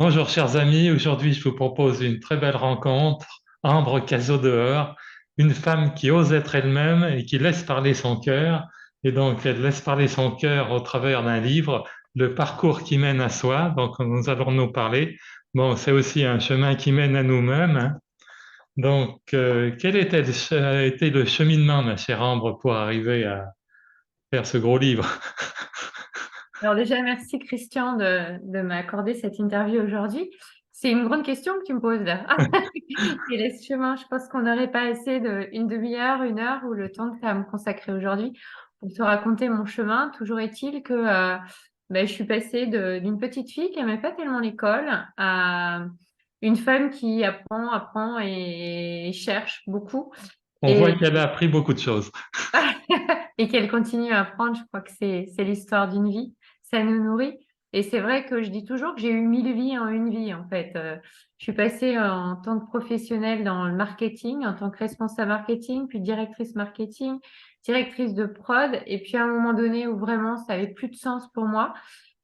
Bonjour chers amis, aujourd'hui je vous propose une très belle rencontre. Ambre Cazaux-Dehors, une femme qui ose être elle-même et qui laisse parler son cœur. Et donc elle laisse parler son cœur au travers d'un livre, Le parcours qui mène à soi. Donc nous allons nous parler. Bon, c'est aussi un chemin qui mène à nous-mêmes, hein. Donc a été le cheminement, ma chère Ambre, pour arriver à faire ce gros livre? Alors déjà, merci Christian de m'accorder cette interview aujourd'hui. C'est une grande question que tu me poses là. Et les chemins, je pense qu'on n'aurait pas assez une demi-heure, une heure ou le temps que tu as à me consacrer aujourd'hui pour te raconter mon chemin. Toujours est-il que je suis passée d'une petite fille qui n'aimait pas tellement l'école à une femme qui apprend et cherche beaucoup. On voit Et qu'elle a appris beaucoup de choses. et qu'elle continue à apprendre. Je crois que c'est l'histoire d'une vie. Ça nous nourrit. Et c'est vrai que je dis toujours que j'ai eu 1000 vies en une vie, en fait. Je suis passée en tant que professionnelle dans le marketing, en tant que responsable marketing, puis directrice marketing, directrice de prod. Et puis à un moment donné où vraiment ça avait plus de sens pour moi,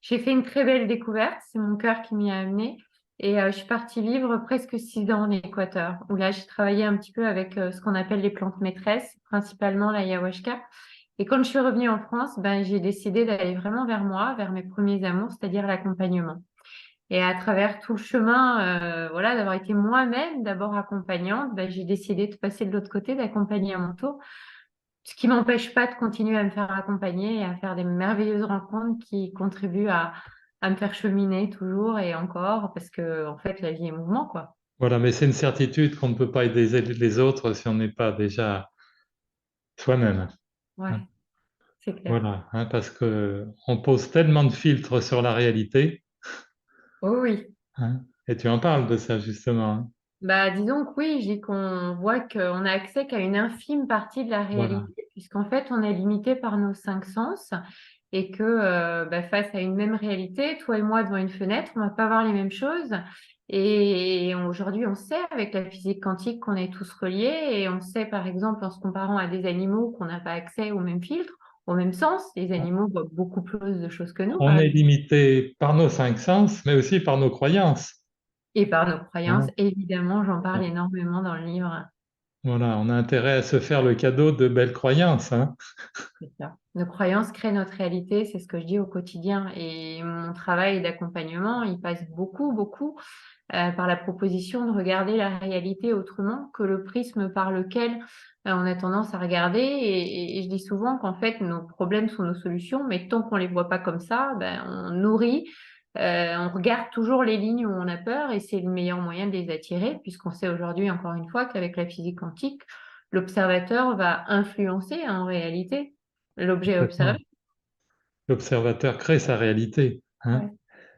j'ai fait une très belle découverte. C'est mon cœur qui m'y a amenée. Et je suis partie vivre presque 6 ans en Équateur, où là, j'ai travaillé un petit peu avec ce qu'on appelle les plantes maîtresses, principalement l'ayahuasca. Et quand je suis revenue en France, ben, j'ai décidé d'aller vraiment vers moi, vers mes premiers amours, c'est-à-dire l'accompagnement. Et à travers tout le chemin, voilà, d'avoir été moi-même d'abord accompagnante, ben, j'ai décidé de passer de l'autre côté, d'accompagner à mon tour, ce qui m'empêche pas de continuer à me faire accompagner et à faire des merveilleuses rencontres qui contribuent à me faire cheminer toujours et encore, parce que en fait, la vie est mouvement, quoi. Voilà, mais c'est une certitude qu'on ne peut pas aider les autres si on n'est pas déjà soi-même, Ouais, hein. c'est clair. Voilà, hein, parce que on pose tellement de filtres sur la réalité, Oh oui. hein, et tu en parles de ça justement, hein. Bah, disons que oui, je dis qu'on voit qu'on a accès qu'à une infime partie de la Voilà. réalité, puisqu'en fait, on est limité par nos 5 sens et que face à une même réalité, toi et moi devant une fenêtre, on va pas voir les mêmes choses. Et aujourd'hui, on sait avec la physique quantique qu'on est tous reliés et on sait par exemple en se comparant à des animaux qu'on n'a pas accès au même filtre, au même sens. Les animaux voient beaucoup plus de choses que nous, On par est exemple. limité par nos 5 sens, mais aussi par nos croyances, Et par nos croyances, hein. évidemment, j'en parle énormément dans le livre. Voilà, on a intérêt à se faire le cadeau de belles croyances, hein. C'est ça. Nos croyances créent notre réalité, c'est ce que je dis au quotidien. Et mon travail d'accompagnement, il passe beaucoup par la proposition de regarder la réalité autrement que le prisme par lequel on a tendance à regarder. Et je dis souvent qu'en fait, nos problèmes sont nos solutions, mais tant qu'on les voit pas comme ça, ben, on nourrit, on regarde toujours les lignes où on a peur et c'est le meilleur moyen de les attirer, puisqu'on sait aujourd'hui, encore une fois, qu'avec la physique quantique, l'observateur va influencer en réalité l'objet observé. Complètement. L'observateur crée sa réalité, hein. Ouais.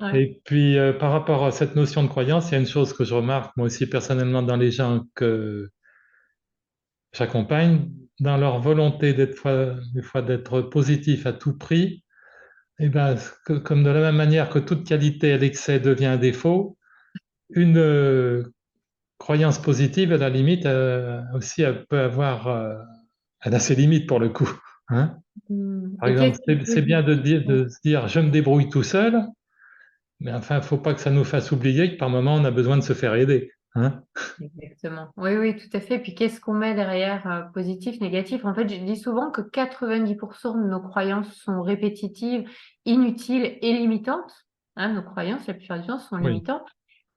Ouais. Et puis, par rapport à cette notion de croyance, il y a une chose que je remarque, moi aussi personnellement, dans les gens que j'accompagne, dans leur volonté des fois d'être positif à tout prix, et ben, comme de la même manière que toute qualité à l'excès devient un défaut, une croyance positive, à la limite, aussi, elle peut avoir, elle a ses limites pour le coup, hein. Par Et exemple, qu'est-ce qui c'est bien positif? de se dire je me débrouille tout seul, mais enfin, il ne faut pas que ça nous fasse oublier que par moment, on a besoin de se faire aider, hein. Exactement. Oui, oui, tout à fait. Puis qu'est-ce qu'on met derrière positif, négatif? En fait, je dis souvent que 90% de nos croyances sont répétitives, inutiles et limitantes. Hein, nos croyances, la plupart du temps, sont Oui, limitantes.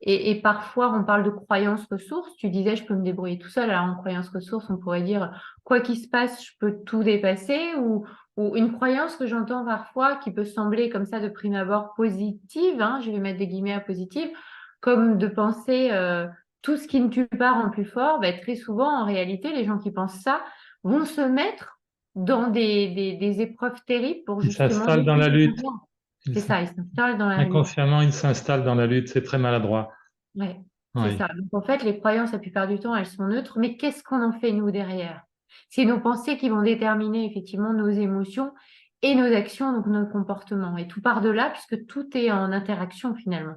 Et parfois, on parle de croyances ressources. Tu disais, je peux me débrouiller tout seul. Alors, en croyance ressource, on pourrait dire, quoi qu'il se passe, je peux tout dépasser. Ou une croyance que j'entends parfois qui peut sembler comme ça de prime abord positive, hein, je vais mettre des guillemets à positive, comme de penser tout ce qui ne tue pas rend plus fort. Ben, très souvent, en réalité, les gens qui pensent ça vont se mettre dans des épreuves terribles pour il justement s'installe dans la lutte. découvrir. Il C'est s'in- ça, ils s'installent dans la lutte. Inconsciemment, il s'installe dans la lutte. C'est très maladroit. Ouais, c'est Oui, ça. Donc en fait, les croyances, la plupart du temps, elles sont neutres, mais qu'est-ce qu'on en fait nous derrière? C'est nos pensées qui vont déterminer effectivement nos émotions et nos actions, donc nos comportements. Et tout part de là, puisque tout est en interaction finalement.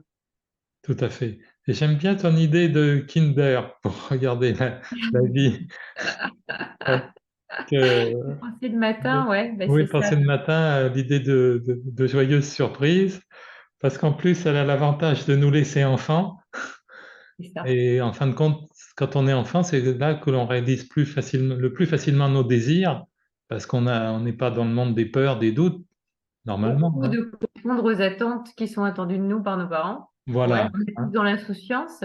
tout à fait. Et j'aime bien ton idée de Kinder pour regarder la vie. Parce que, Penser le matin, ouais, ben oui, c'est ça. passer le matin, l'idée de joyeuse surprise. Parce qu'en plus, elle a l'avantage de nous laisser enfants. C'est ça. Et en fin de compte, quand on est enfant, c'est là que l'on réalise le plus facilement nos désirs, parce on n'est pas dans le monde des peurs, des doutes, normalement, Ou hein. de correspondre aux attentes qui sont attendues de nous par nos parents. Ouais, Voilà, on est plus hein. dans l'insouciance.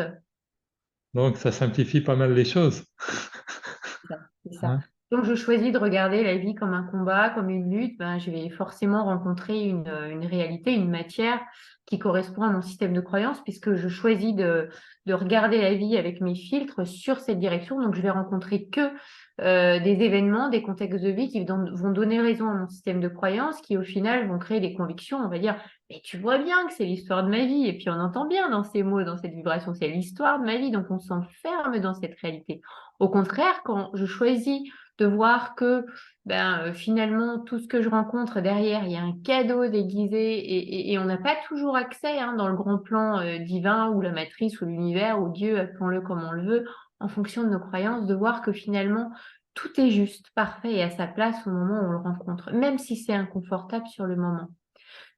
Donc ça simplifie pas mal les choses, C'est ça, c'est ça. hein. Donc, je choisis de regarder la vie comme un combat, comme une lutte. Ben, je vais forcément rencontrer une réalité, une matière qui correspond à mon système de croyance, puisque je choisis de regarder la vie avec mes filtres sur cette direction. Donc, je vais rencontrer que des événements, des contextes de vie vont donner raison à mon système de croyance, qui au final vont créer des convictions. On va dire, mais tu vois bien que c'est l'histoire de ma vie. Et puis, on entend bien dans ces mots, dans cette vibration, c'est l'histoire de ma vie. Donc, on s'enferme dans cette réalité. Au contraire, quand je choisis de voir que finalement, tout ce que je rencontre derrière, il y a un cadeau déguisé et on n'a pas toujours accès dans le grand plan divin ou la matrice ou l'univers ou Dieu, appelons-le comme on le veut, en fonction de nos croyances, de voir que finalement, tout est juste, parfait et à sa place au moment où on le rencontre, même si c'est inconfortable sur le moment.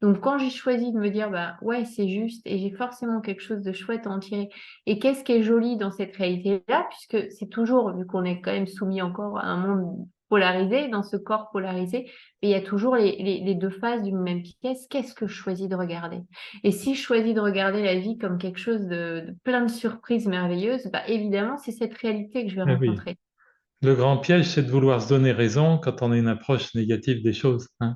Donc, quand j'ai choisi de me dire, bah ouais, c'est juste et j'ai forcément quelque chose de chouette à en tirer. Et qu'est-ce qui est joli dans cette réalité-là, puisque c'est toujours, vu qu'on est quand même soumis encore à un monde polarisé, dans ce corps polarisé, mais il y a toujours les deux faces d'une même pièce. Qu'est-ce que je choisis de regarder? Et si je choisis de regarder la vie comme quelque chose de plein de surprises merveilleuses, bah évidemment, c'est cette réalité que je vais Eh oui. rencontrer. Le grand piège, c'est de vouloir se donner raison quand on a une approche négative des choses, hein.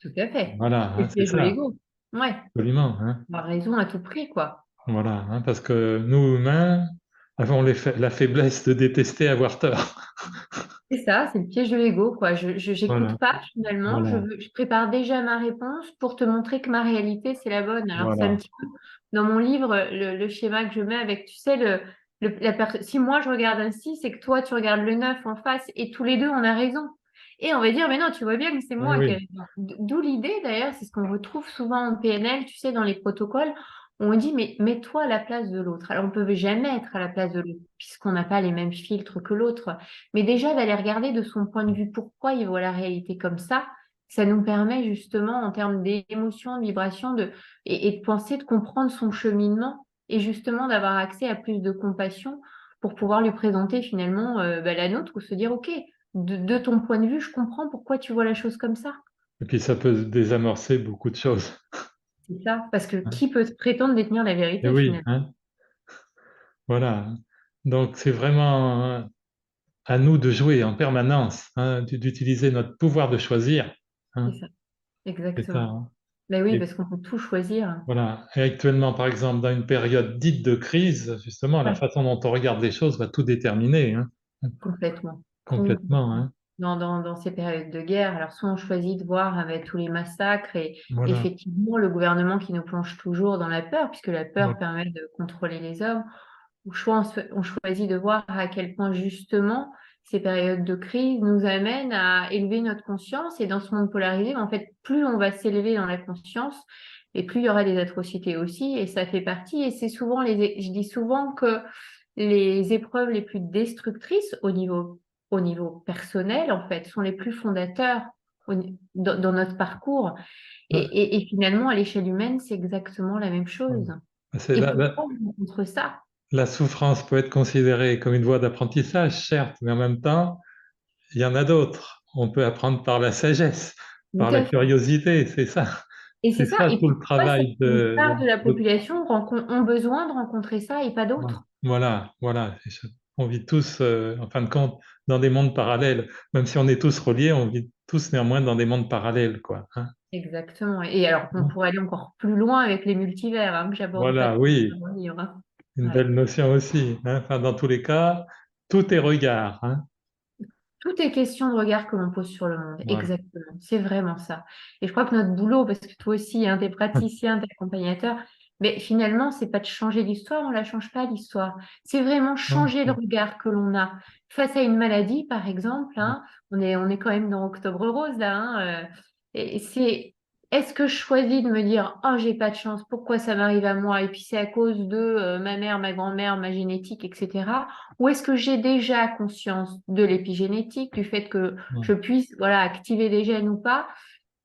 Tout à fait. Voilà, C'est hein, le c'est piège de ça, l'ego. Ouais, absolument, hein. la raison à tout prix, quoi. Voilà, hein, parce que nous, humains, avons la faiblesse de détester avoir tort. C'est ça, c'est le piège de l'ego, quoi. J'écoute Voilà, pas finalement. voilà, Je prépare déjà ma réponse pour te montrer que ma réalité, c'est la bonne. Alors, c'est un voilà. petit peu dans mon livre, le schéma que je mets avec, tu sais, si moi je regarde un 6 et que toi tu regardes le 9 en face et tous les deux on a raison. Et on va dire, mais non, tu vois bien que c'est Oui, moi qui ai oui. raison. D'où l'idée, d'ailleurs, c'est ce qu'on retrouve souvent en PNL, tu sais, dans les protocoles. On dit, mais mets-toi à la place de l'autre. Alors, on ne peut jamais être à la place de l'autre, puisqu'on n'a pas les mêmes filtres que l'autre. Mais déjà, d'aller regarder de son point de vue pourquoi il voit la réalité comme ça nous permet justement, en termes d'émotion, de vibration, et de penser, de comprendre son cheminement et justement d'avoir accès à plus de compassion pour pouvoir lui présenter finalement la nôtre ou se dire, OK, de ton point de vue, je comprends pourquoi tu vois la chose comme ça. Et puis ça peut désamorcer beaucoup de choses, C'est ça, parce que hein. qui peut prétendre détenir la Et vérité oui, finalement? hein, voilà, hein. Donc c'est vraiment à nous de jouer en permanence, hein, d'utiliser notre pouvoir de choisir, C'est hein, ça, c'est ça, exactement. hein. Ben oui, Et parce qu'on peut tout choisir. voilà. Et actuellement, par exemple, dans une période dite de crise, justement, la Ouais. façon dont on regarde les choses va tout déterminer, hein, Complètement. complètement, Complètement. hein. Dans ces périodes de guerre, alors soit on choisit de voir avec tous les massacres et Voilà. effectivement le gouvernement qui nous plonge toujours dans la peur, puisque la peur Voilà. permet de contrôler les hommes, ou soit on choisit de voir à quel point justement ces périodes de crise nous amènent à élever notre conscience et dans ce monde polarisé, en fait, plus on va s'élever dans la conscience et plus il y aura des atrocités aussi et ça fait partie et c'est souvent je dis souvent que les épreuves les plus destructrices au niveau personnel, en fait, sont les plus fondateurs dans notre parcours. Et finalement, à l'échelle humaine, c'est exactement la même Voilà. chose. C'est Et pourquoi on rencontre ça? la souffrance peut être considérée comme une voie d'apprentissage, certes, mais en même temps, il y en a d'autres. On peut apprendre par la sagesse, Tout par la à fait. curiosité, c'est ça. Et c'est C'est ça. ça Et tout le pourquoi travail certaines parts de la population ont besoin de rencontrer ça et pas voilà, d'autres? voilà, voilà. On vit tous, en fin de compte, dans des mondes parallèles. Même si on est tous reliés, on vit tous néanmoins dans des mondes parallèles, quoi, hein. Exactement. Et alors, on pourrait aller encore plus loin avec les multivers, que j'aborde pas Voilà, trop oui, dans le livre, hein. une Ouais. belle notion aussi, hein. Enfin, dans tous les cas, tout est regard, hein. Tout est question de regard que l'on pose sur le monde. Voilà. Exactement. C'est vraiment ça. Et je crois que notre boulot, parce que toi aussi, t'es praticien, t'es accompagnateur, mais finalement, c'est pas de changer l'histoire, on la change pas l'histoire. C'est vraiment Non, changer le regard que l'on a face à une maladie, par exemple, hein. On est quand même dans Octobre Rose, là, et c'est, est-ce que je choisis de me dire, oh, j'ai pas de chance, pourquoi ça m'arrive à moi? Et puis c'est à cause de ma mère, ma grand-mère, ma génétique, etc. Ou est-ce que j'ai déjà conscience de l'épigénétique, du fait que je non. puisse voilà, activer des gènes ou pas?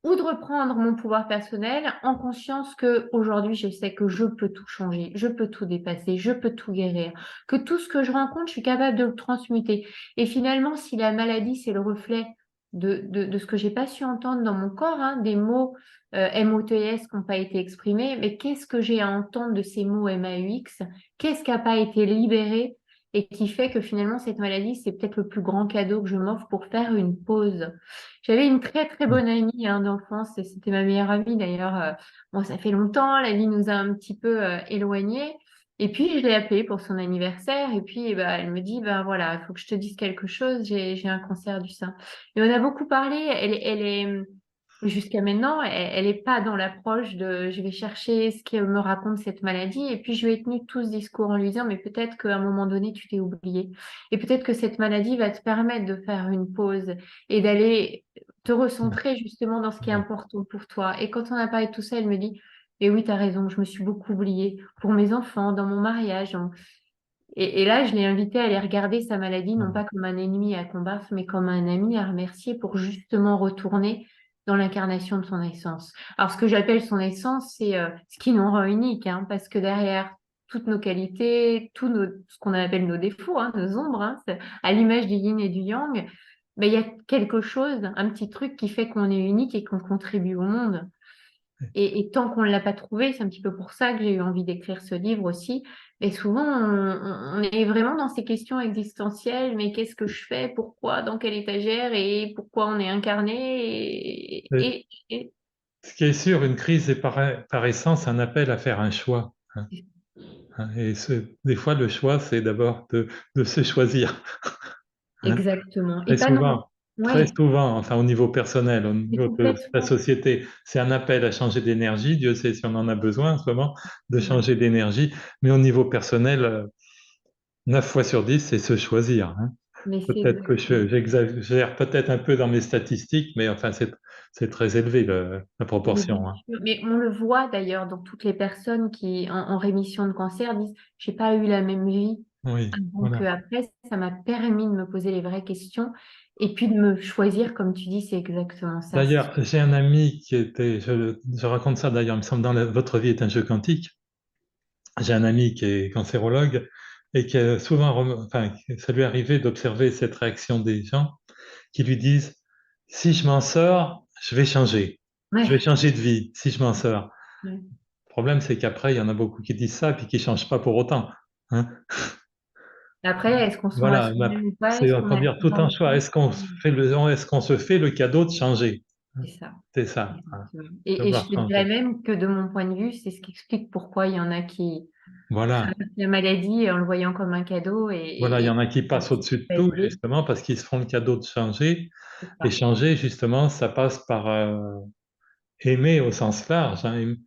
ou de reprendre mon pouvoir personnel en conscience que aujourd'hui je sais que je peux tout changer, je peux tout dépasser, je peux tout guérir, que tout ce que je rencontre, je suis capable de le transmuter. Et finalement, si la maladie, c'est le reflet de ce que j'ai pas su entendre dans mon corps, hein, des mots MOTS qui n'ont pas été exprimés, mais qu'est-ce que j'ai à entendre de ces mots MAUX? Qu'est-ce qui n'a pas été libéré et qui fait que finalement cette maladie, c'est peut-être le plus grand cadeau que je m'offre pour faire une pause. J'avais une très très bonne amie hein, d'enfance, et c'était ma meilleure amie d'ailleurs. Bon, ça fait longtemps, la vie nous a un petit peu éloignés. Et puis je l'ai appelée pour son anniversaire et puis eh ben, elle me dit ben voilà, il faut que je te dise quelque chose, j'ai un cancer du sein. Et on a beaucoup parlé, elle est jusqu'à maintenant, elle est pas dans l'approche de je vais chercher ce qu'elle me raconte cette maladie. Et puis je lui ai tenu tout ce discours en lui disant mais peut-être qu'à un moment donné tu t'es oublié et peut-être que cette maladie va te permettre de faire une pause et d'aller te recentrer justement dans ce qui est important pour toi. Et quand on a parlé de tout ça, elle me dit, et oui, tu as raison, je me suis beaucoup oubliée pour mes enfants, dans mon mariage. Et là, je l'ai invitée à aller regarder sa maladie, non pas comme un ennemi à combattre, mais comme un ami à remercier pour justement retourner dans l'incarnation de son essence. Alors, ce que j'appelle son essence, c'est ce qui nous rend unique, hein, parce que derrière toutes nos qualités, ce qu'on appelle nos défauts, hein, nos ombres, hein, à l'image du yin et du yang, ben, il y a quelque chose, un petit truc qui fait qu'on est unique et qu'on contribue au monde. Et tant qu'on ne l'a pas trouvé, c'est un petit peu pour ça que j'ai eu envie d'écrire ce livre aussi. Et souvent, on est vraiment dans ces questions existentielles, mais qu'est-ce que je fais? Pourquoi? Dans quelle étagère? Et pourquoi on est incarné? Et ce qui est sûr, une crise est par essence un appel à faire un choix, hein. Et des fois, le choix, c'est d'abord de se choisir, hein. Exactement. Et Très pas non. souvent, très Ouais, souvent, enfin au niveau personnel, au c'est niveau de la complètement. société, c'est un appel à changer d'énergie. Dieu sait si on en a besoin en ce moment, de changer d'énergie. Mais au niveau personnel, 9 fois sur 10, c'est se choisir, hein. Mais c'est Peut-être que exactement. j'exagère peut-être un peu dans mes statistiques, mais enfin, c'est très élevé la Mais bien proportion, hein. sûr. Mais on le voit d'ailleurs dans toutes les personnes qui, en rémission de cancer, disent, j'ai pas eu la même vie Oui, avant voilà. qu'après. Ça m'a permis de me poser les vraies questions et puis de me choisir, comme tu dis, c'est exactement ça. D'ailleurs, j'ai un ami qui était, je raconte ça d'ailleurs, il me semble, dans Votre vie est un jeu quantique. J'ai un ami qui est cancérologue et qui a souvent, enfin, ça lui est arrivé d'observer cette réaction des gens qui lui disent, si je m'en sors, je vais Ouais, changer de vie, si je m'en sors. ouais. Le problème, c'est qu'après, il y en a beaucoup qui disent ça puis qui ne changent pas pour autant, hein. Après, est-ce qu'on se ment à Voilà, soi-même ou pas? c'est, Est-ce on qu'on va a le dire, tout un temps choix. Est-ce qu'on se fait le cadeau de changer? C'est ça. C'est ça, hein. Exactement. Et je Devoir te dirais changer. même que de mon point de vue, c'est ce qui explique pourquoi il y en a qui Voilà. traversent la maladie en le voyant comme un cadeau Voilà, il y et en a qui passent au-dessus de tout, culpabiliser. justement, parce qu'ils se font le cadeau de changer. C'est Et ça. changer, justement, ça passe par aimer au sens large, hein, Et,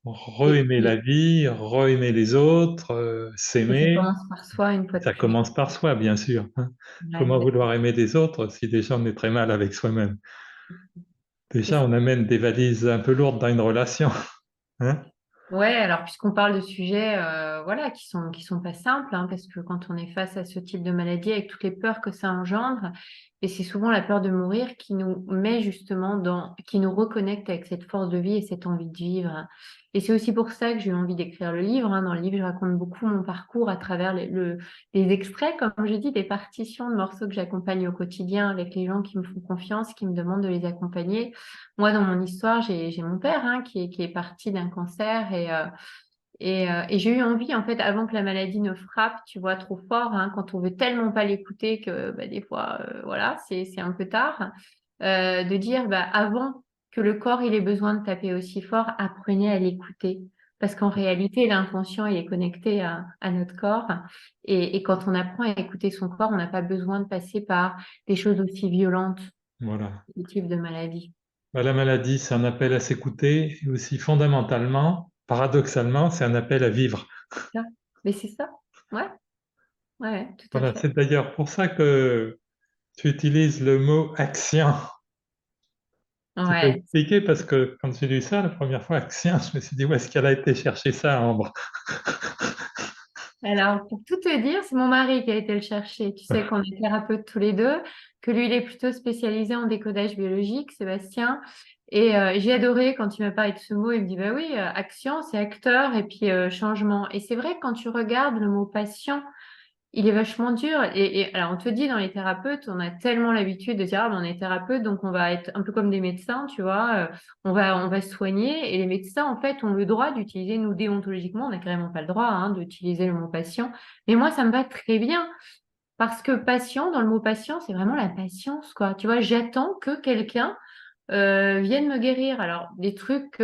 re-aimer la et- vie, re-aimer les autres, et ça s'aimer. commence par soi une fois de Ça plus. commence par soi, bien sûr, hein. Ouais, Comment vouloir aimer des autres si déjà on est très mal avec soi-même? c'est Déjà, ça. on amène des valises un peu lourdes dans une relation, hein. Ouais, alors puisqu'on parle de sujets voilà, qui sont pas simples, hein, parce que quand on est face à ce type de maladie, avec toutes les peurs que ça engendre, et c'est souvent la peur de mourir qui nous met justement qui nous reconnecte avec cette force de vie et cette envie de vivre. Et c'est aussi pour ça que j'ai eu envie d'écrire le livre, hein. Dans le livre, je raconte beaucoup mon parcours à travers les extraits, comme je dis, des partitions de morceaux que j'accompagne au quotidien avec les gens qui me font confiance, qui me demandent de les accompagner. Moi, dans mon histoire, j'ai mon père hein, qui est parti d'un cancer et j'ai eu envie, en fait, avant que la maladie ne frappe, tu vois, trop fort, hein, quand on veut tellement pas l'écouter que bah, des fois, voilà, c'est un peu tard, de dire, bah, avant que le corps il ait besoin de taper aussi fort, apprenez à l'écouter. Parce qu'en réalité, l'inconscient, il est connecté à notre corps. Et quand on apprend à écouter son corps, on n'a pas besoin de passer par des choses aussi violentes, Voilà. du type de maladie. Bah, la maladie, c'est un appel à s'écouter, et aussi fondamentalement, paradoxalement, c'est un appel à vivre. Ça. Mais c'est ça. Ouais, ouais, tout à Voilà, fait. c'est d'ailleurs pour ça que tu utilises le mot action. Tu peux Ouais. expliquer parce que quand j'ai lu ça la première fois, action, je me suis dit où est-ce qu'elle a été chercher ça, Ambre? Alors, pour tout te dire, c'est mon mari qui a été le chercher. Tu sais qu'on est thérapeutes tous les deux, que lui, il est plutôt spécialisé en décodage biologique, Sébastien. Et j'ai adoré quand il m'a parlé de ce mot. Il me dit, bah oui, action, c'est acteur et puis changement. Et c'est vrai que quand tu regardes le mot patient, il est vachement dur. Et alors, on te dit dans les thérapeutes, on a tellement l'habitude de dire, ah, ben, on est thérapeute, donc on va être un peu comme des médecins, tu vois, on va se soigner. Et les médecins, en fait, ont le droit d'utiliser, nous, déontologiquement, on n'a carrément pas le droit, hein, d'utiliser le mot patient. Mais moi, ça me va très bien. Parce que patient, dans le mot patient, c'est vraiment la patience, quoi. Tu vois, j'attends que quelqu'un vienne me guérir. Alors, des trucs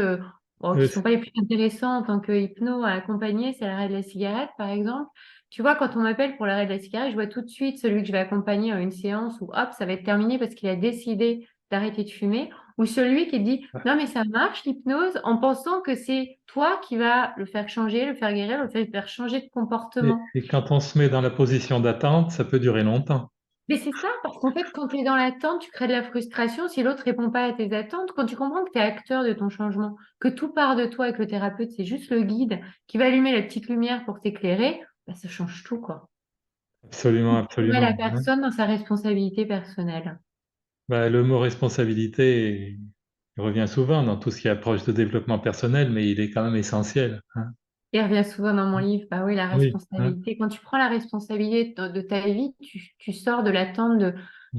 bon, qui Euh, sont pas les plus intéressants en tant que hypno à accompagner, c'est l'arrêt de la cigarette, par exemple. Tu vois, quand on m'appelle pour l'arrêt de la cigarette, je vois tout de suite celui que je vais accompagner à une séance où, hop, ça va être terminé parce qu'il a décidé d'arrêter de fumer, ou celui qui dit, non, mais ça marche, l'hypnose, en pensant que c'est toi qui vas le faire changer, le faire guérir, le faire changer de comportement. et quand on se met dans la position d'attente, ça peut durer longtemps. Mais c'est ça, parce qu'en fait, quand tu es dans l'attente, tu crées de la frustration si l'autre répond pas à tes attentes. Quand tu comprends que tu es acteur de ton changement, que tout part de toi et que le thérapeute, c'est juste le guide qui va allumer la petite lumière pour t'éclairer, bah, ça change tout, quoi. Absolument, Tu mets la absolument, hein. personne dans sa responsabilité personnelle. Bah, le mot responsabilité, il revient souvent dans tout ce qui approche de développement personnel, mais il est quand même essentiel, hein. Il revient souvent dans mon livre, bah oui, la Oui, hein. responsabilité. Quand tu prends la responsabilité de ta vie, tu sors de l'attente de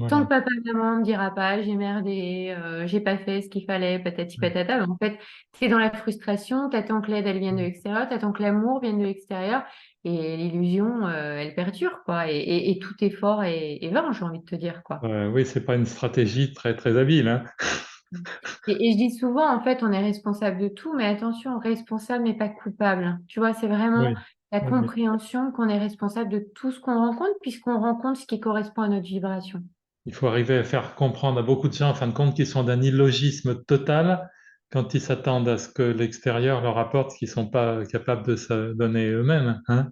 tant Voilà. que papa, maman me dira pas, j'ai merdé, j'ai pas fait ce qu'il fallait, patati patata. Mais en fait, tu es dans la frustration, t'attends que l'aide, elle vienne de l'extérieur, t'attends que l'amour vienne de l'extérieur, et l'illusion, elle perdure, quoi. Et tout effort est vain, j'ai envie de te dire, quoi. Oui, c'est pas une stratégie très très habile, hein. Et je dis souvent, en fait, on est responsable de tout, mais attention, responsable mais pas coupable. Tu vois, c'est vraiment Oui, la oui, oui. compréhension qu'on est responsable de tout ce qu'on rencontre, puisqu'on rencontre ce qui correspond à notre vibration. Il faut arriver à faire comprendre à beaucoup de gens, en fin de compte, qu'ils sont d'un illogisme total quand ils s'attendent à ce que l'extérieur leur apporte ce qu'ils sont pas capables de se donner eux-mêmes, hein.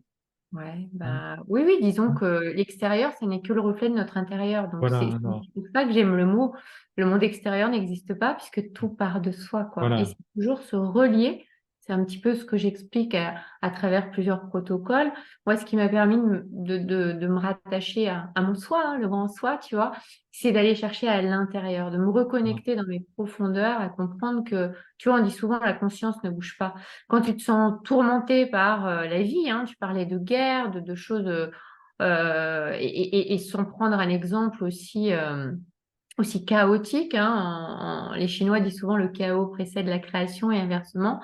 Ouais, Hein. bah oui, oui, disons Hein. que l'extérieur, ce n'est que le reflet de notre intérieur. Donc Voilà, c'est alors, pour ça que j'aime le mot. Le monde extérieur n'existe pas puisque tout part de soi, quoi. Et voilà. c'est toujours se relier. C'est un petit peu ce que j'explique à travers plusieurs protocoles. Moi, ce qui m'a permis de me rattacher à mon soi, hein, le grand soi, tu vois, c'est d'aller chercher à l'intérieur, de me reconnecter dans mes profondeurs, à comprendre que, tu vois, on dit souvent la conscience ne bouge pas. Quand tu te sens tourmenté par la vie, hein, tu parlais de guerre, de choses, et sans prendre un exemple aussi chaotique, hein, les Chinois disent souvent le chaos précède la création et inversement.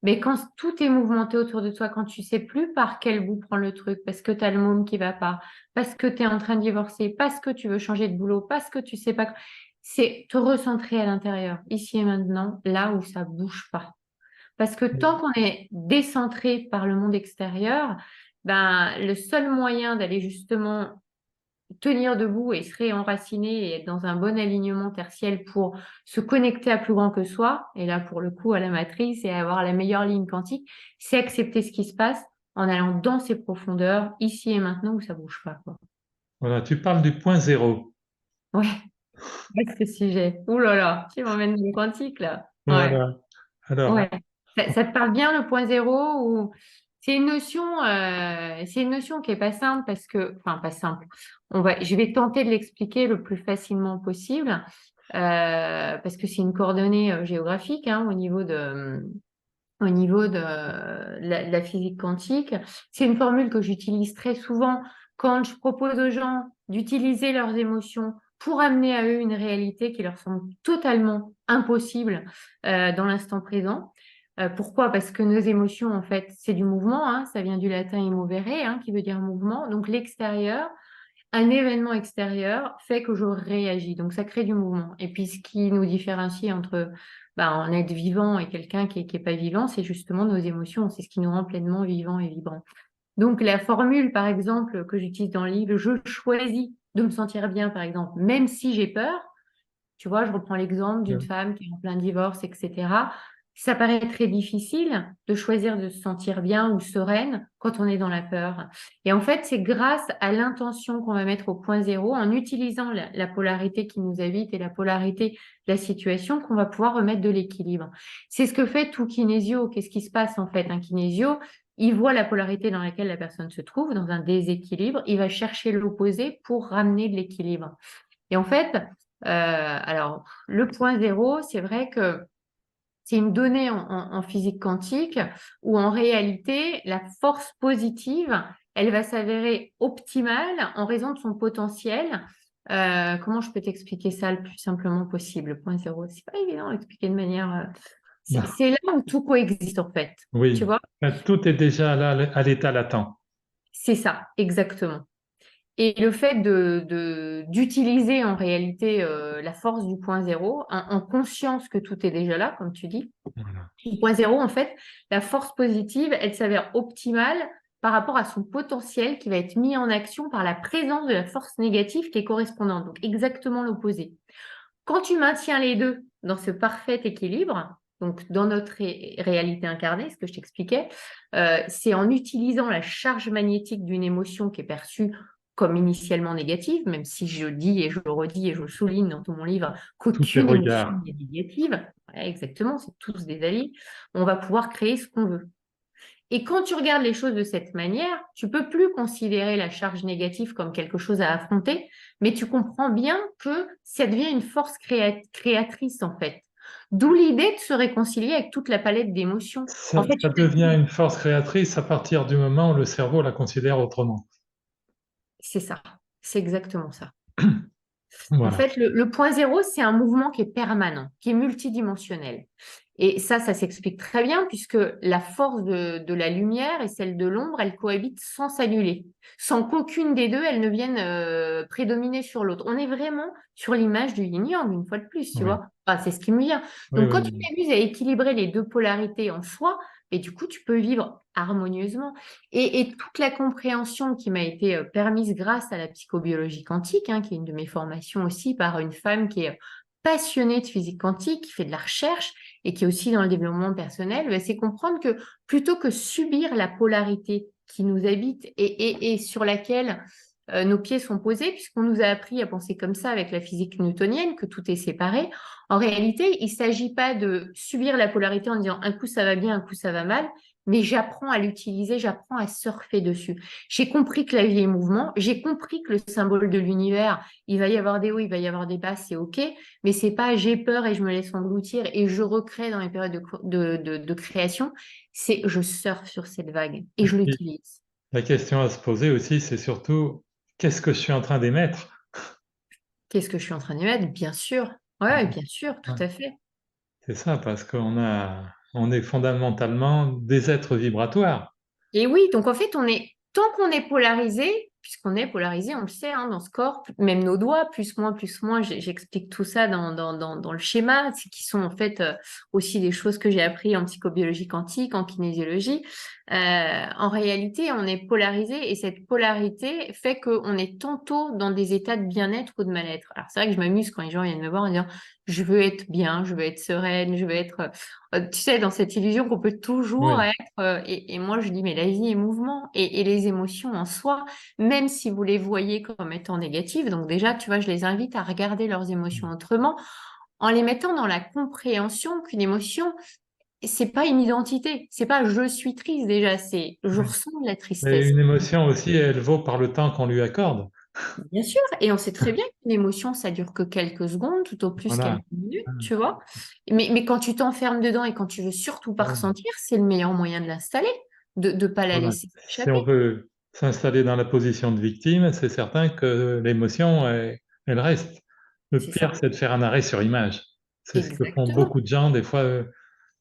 Mais quand tout est mouvementé autour de toi, quand tu sais plus par quel bout prendre le truc, parce que tu as le môme qui va pas, parce que tu es en train de divorcer, parce que tu veux changer de boulot, parce que tu sais pas, c'est te recentrer à l'intérieur, ici et maintenant, là où ça bouge pas. Parce que tant qu'on est décentré par le monde extérieur, ben, le seul moyen d'aller justement tenir debout et se réenraciner et être dans un bon alignement tertiel pour se connecter à plus grand que soi, et là pour le coup à la matrice et avoir la meilleure ligne quantique, c'est accepter ce qui se passe en allant dans ses profondeurs, ici et maintenant où ça bouge pas, quoi. Voilà, tu parles du point zéro. Ouais, avec ce sujet. Ouh là là, tu m'emmènes dans le quantique là. Ouais. Voilà. Alors, Ouais, ça te parle bien le point zéro ou c'est une notion qui est pas simple parce que, enfin pas simple. Je vais tenter de l'expliquer le plus facilement possible parce que c'est une coordonnée géographique hein, au niveau de la physique quantique. C'est une formule que j'utilise très souvent quand je propose aux gens d'utiliser leurs émotions pour amener à eux une réalité qui leur semble totalement impossible dans l'instant présent. Pourquoi? Parce que nos émotions, en fait, c'est du mouvement, hein, ça vient du latin emovere, hein, qui veut dire mouvement. Donc l'extérieur, un événement extérieur fait que je réagis. Donc, ça crée du mouvement. Et puis, ce qui nous différencie entre un être vivant et quelqu'un qui est pas vivant, c'est justement nos émotions. C'est ce qui nous rend pleinement vivants et vibrants. Donc, la formule, par exemple, que j'utilise dans le livre, je choisis de me sentir bien, par exemple, même si j'ai peur. Tu vois, je reprends l'exemple d'une femme qui est en plein divorce, etc. Ça paraît très difficile de choisir de se sentir bien ou sereine quand on est dans la peur. Et en fait, c'est grâce à l'intention qu'on va mettre au point zéro, en utilisant la polarité qui nous habite et la polarité de la situation, qu'on va pouvoir remettre de l'équilibre. C'est ce que fait tout kinésio. Qu'est-ce qui se passe en fait? Un kinésio, il voit la polarité dans laquelle la personne se trouve, dans un déséquilibre, il va chercher l'opposé pour ramener de l'équilibre. Et en fait, Alors, le point zéro, c'est vrai que c'est une donnée en physique quantique où en réalité, la force positive, elle va s'avérer optimale en raison de son potentiel. Comment je peux t'expliquer ça le plus simplement possible? Le point zéro, c'est pas évident d'expliquer de manière. Ben, C'est là où tout coexiste en fait. Tu oui, vois? tout est déjà là à l'état latent. C'est ça, exactement. Et le fait d'utiliser en réalité la force du point zéro, en conscience que tout est déjà là, comme tu dis, Voilà. le point zéro, en fait, la force positive, elle s'avère optimale par rapport à son potentiel qui va être mis en action par la présence de la force négative qui est correspondante, donc exactement l'opposé. Quand tu maintiens les deux dans ce parfait équilibre, donc dans notre réalité incarnée, ce que je t'expliquais, c'est en utilisant la charge magnétique d'une émotion qui est perçue comme initialement négative, même si je dis et je le redis et je le souligne dans tout mon livre Tout est qu'aucune émotion regard. n'est négative. Ouais, exactement, c'est tous des alliés. On va pouvoir créer ce qu'on veut. Et quand tu regardes les choses de cette manière, tu peux plus considérer la charge négative comme quelque chose à affronter, mais tu comprends bien que ça devient une force créatrice en fait. D'où l'idée de se réconcilier avec toute la palette d'émotions. En fait, Ça devient une force créatrice à partir du moment où le cerveau la considère autrement. c'est ça, c'est exactement ça. En Voilà. fait, le point zéro, c'est un mouvement qui est permanent, qui est multidimensionnel. Et ça s'explique très bien puisque la force de la lumière et celle de l'ombre, elles cohabitent sans s'annuler, sans qu'aucune des deux, elles ne viennent prédominer sur l'autre. On est vraiment sur l'image du yin-yang, une fois de plus, tu Oui, vois. Enfin, c'est ce qui me vient. oui, Donc, quand oui. tu t'amuses à équilibrer les deux polarités en soi, et du coup, tu peux vivre harmonieusement. Et toute la compréhension qui m'a été permise grâce à la psychobiologie quantique, hein, qui est une de mes formations aussi par une femme qui est passionnée de physique quantique, qui fait de la recherche et qui est aussi dans le développement personnel, ben, c'est comprendre que plutôt que subir la polarité qui nous habite et sur laquelle nos pieds sont posés, puisqu'on nous a appris à penser comme ça avec la physique newtonienne, que tout est séparé, en réalité, il ne s'agit pas de subir la polarité en disant un coup ça va bien, un coup ça va mal, mais j'apprends à l'utiliser, j'apprends à surfer dessus. J'ai compris que la vie est mouvement, j'ai compris que le symbole de l'univers, il va y avoir des hauts, il va y avoir des bas, c'est OK, mais c'est pas j'ai peur et je me laisse engloutir et je recrée dans les périodes de création, c'est je surfe sur cette vague et Et je puis, l'utilise. la question à se poser aussi, c'est surtout qu'est-ce que je suis en train d'émettre? Qu'est-ce que je suis en train de mettre? Bien sûr. Ouais, bien sûr, tout Ouais. à fait. C'est ça, parce on est fondamentalement des êtres vibratoires. Et oui, donc en fait, tant qu'on est polarisé, puisqu'on est polarisé, on le sait, hein, dans ce corps, même nos doigts, plus, moins, j'explique tout ça dans le schéma, qui sont en fait aussi des choses que j'ai appris en psychobiologie quantique, en kinésiologie. En réalité, on est polarisé et cette polarité fait qu'on est tantôt dans des états de bien-être ou de mal-être. Alors c'est vrai que je m'amuse quand les gens viennent me voir en disant, je veux être bien, je veux être sereine, je veux être tu sais, dans cette illusion qu'on peut toujours Oui, être, et moi je dis, mais la vie est mouvement, et les émotions en soi, même si vous les voyez comme étant négatives, donc déjà, tu vois, je les invite à regarder leurs émotions autrement, en les mettant dans la compréhension qu'une émotion, c'est pas une identité, c'est pas je suis triste déjà, c'est je oui. ressens de la Mais tristesse. une émotion aussi, elle vaut par le temps qu'on lui accorde. Bien sûr, et on sait très bien qu'une émotion, ça dure que quelques secondes, tout au plus Voilà. quelques minutes, tu vois. Mais quand tu t'enfermes dedans et quand tu veux surtout pas Voilà. ressentir, c'est le meilleur moyen de l'installer, de ne pas la Voilà. laisser Si on s'échapper. veut s'installer dans la position de victime, c'est certain que l'émotion, elle reste. Le C'est ça, pire, c'est de faire un arrêt sur image. C'est ce que font exactement. beaucoup de gens. Des fois,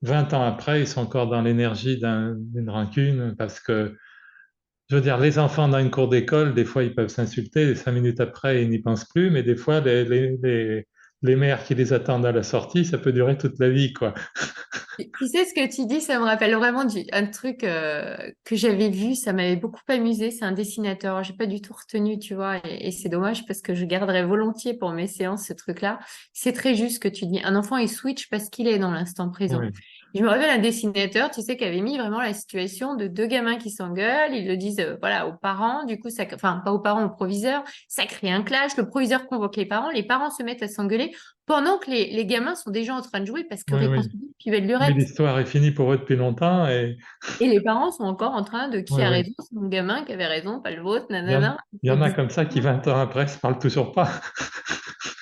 20 ans après, ils sont encore dans l'énergie d'une rancune parce que, je veux dire, les enfants dans une cour d'école, des fois, ils peuvent s'insulter, et 5 minutes après, ils n'y pensent plus, mais des fois, les mères qui les attendent à la sortie, ça peut durer toute la vie, quoi. Tu sais, ce que tu dis, ça me rappelle vraiment un truc que j'avais vu, ça m'avait beaucoup amusé. C'est un dessinateur, j'ai pas du tout retenu, tu vois, et c'est dommage parce que je garderais volontiers pour mes séances ce truc-là. C'est très juste ce que tu dis. Un enfant, il switch parce qu'il est dans l'instant présent. Oui, Je me rappelle un dessinateur, tu sais, qui avait mis vraiment la situation de deux gamins qui s'engueulent. Ils le disent, voilà, aux parents. Du coup, ça, enfin, pas aux parents, au proviseur. Ça crée un clash. Le proviseur convoque les parents. Les parents se mettent à s'engueuler pendant que les gamins sont déjà en train de jouer parce que oui, oui. réconcilier, puis belle Oui, lurette. l'histoire est finie pour eux depuis longtemps et Et les parents sont encore en train de qui oui, a oui. raison, c'est mon gamin qui avait raison, pas le vôtre, Il y en, nanana. il y en a comme ça qui, 20 ans après, se parlent toujours pas.